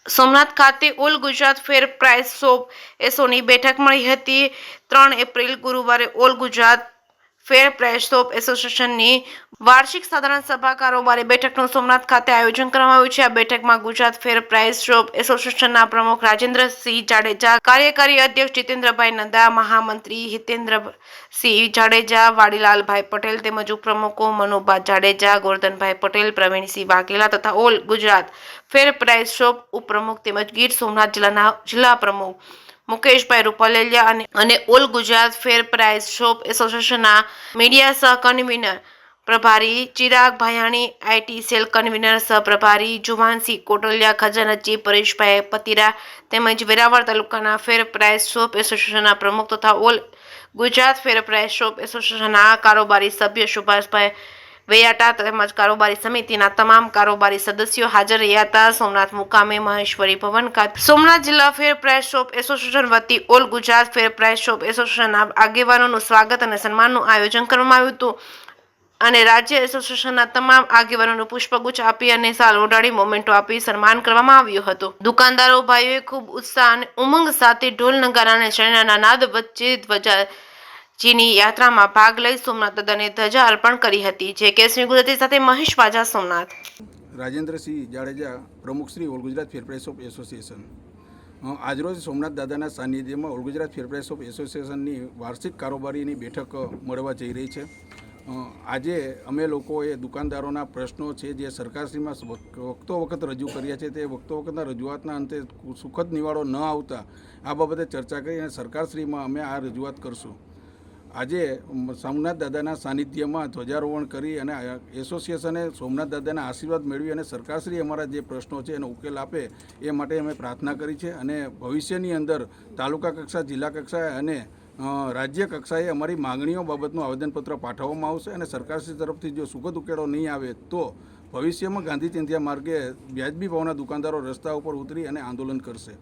સોમનાથ ખાતે all Gujarat fair price shop એસોની બેઠક મળી હતી। 3 એપ્રિલ ગુરુવારે all Gujarat fair price shop એસોસિએશનની વાર્ષિક સાધારણ સભા કારોબારી બેઠકનું સોમનાથ ખાતે આયોજન કરવામાં આવ્યું છે। આ બેઠકમાં ગુજરાત ફેર પ્રાઇસ શોપ એસોસિએશનના પ્રમુખ રાજેન્દ્રસિંહ જાડેજા, કાર્યકારી અધ્યક્ષ જીતેન્દ્રભાઈ નંદા, મહામંત્રી હિતેન્દ્રસિંહ જાડેજા, વાડીલાલભાઈ પટેલ તેમજ ઉપપ્રમુખો મનુભા જાડેજા, ગોરધનભાઈ પટેલ, પ્રવીણસિંહ વાઘેલા તથા all Gujarat fair price shop ઉપપ્રમુખ તેમજ ગીર સોમનાથ જિલ્લાના જિલ્લા પ્રમુખ મુકેશભાઈ રૂપાલેલિયા અને all Gujarat fair price shop એસોસિએશનના મીડિયા સહ કન્વીનર પ્રભારી Chirag Bhayani, IT cell convener સહ પ્રભારી જુવાનસિંહ કોટલિયા, ખજાનચી પરેશભાઈ પતિરા તેમજ વેરાવળ તાલુકાના ફેર પ્રાઇસ શોપ એસોસિએશનના પ્રમુખ તથા all Gujarat fair price shop એસોસિએશનના કારોબારી સભ્ય સુભાષભાઈ વૈયાટા તેમજ કારોબારી સમિતિના તમામ કારોબારી સદસ્યો હાજર રહ્યા હતા। સોમનાથ મુકામે મહેશ્વરી ભવન ખાતે સોમનાથ જિલ્લા ફેર પ્રાઇસ શોપ એસોસિએશન વતી all Gujarat fair price shop એસોસિએશનના આગેવાનોનું સ્વાગત અને સન્માનનું આયોજન કરવામાં આવ્યું હતું અને રાજ્ય એસોસિએશનના તમામ આગેવાનોનું પુષ્પગુચ્છ આપી અને સાલ ઓઢાડી મોમેન્ટો આપી સન્માન કરવામાં આવ્યું હતું। દુકાનદારો ભાઈઓએ ખૂબ ઉત્સાહ અને ઉમંગ સાથે ઢોલ નગારા અને શરણાના નાદ વચ્ચે ધ્વજાજીની યાત્રામાં ભાગ લઈ સોમનાથ દાદાને ધજા અર્પણ કરી હતી। જે કેસરી ગુજરાતી સાથે મહેશ વાજા, સોમનાથ। રાજેન્દ્રસિંહ જાડેજા, પ્રમુખ Shri all Gujarat fair price of association. આજરોજ સોમનાથ દાદાના સાનિધ્યમાં all Gujarat fair price of એસોસિએશનની વાર્ષિક કારોબારીની બેઠક મળવા જઈ રહી છે। આજે અમે લોકોએ દુકાનદારોના પ્રશ્નો છે જે સરકારશ્રીમાં વખતો વખત રજૂ કર્યા છે તે વખતો વખતના રજૂઆતના અંતે સુખદ નિવાડો ન આવતા આ બાબતે ચર્ચા કરી અને સરકારશ્રીમાં અમે આ રજૂઆત કરશું। આજે સોમનાથ દાદાના સાનિધ્યમાં ધ્વજારોહણ કરી અને એસોસિએશને સોમનાથ દાદાના આશીર્વાદ મેળવી અને સરકારશ્રી અમારા જે પ્રશ્નો છે એનો ઉકેલ આપે એ માટે અમે પ્રાર્થના કરી છે અને ભવિષ્યની અંદર તાલુકા કક્ષા, જિલ્લા કક્ષાએ અને રાજ્ય કક્ષાએ અમારી માંગણીઓ બાબતનું આવેદનપત્ર પાઠવવામાં આવશે અને સરકારશ્રી તરફથી જો સુખદ ઉકેલો નહીં આવે તો ભવિષ્યમાં ગાંધી ચિંધ્યા માર્ગે વ્યાજબી ભાવના દુકાનદારો રસ્તા ઉપર ઉતરી અને આંદોલન કરશે।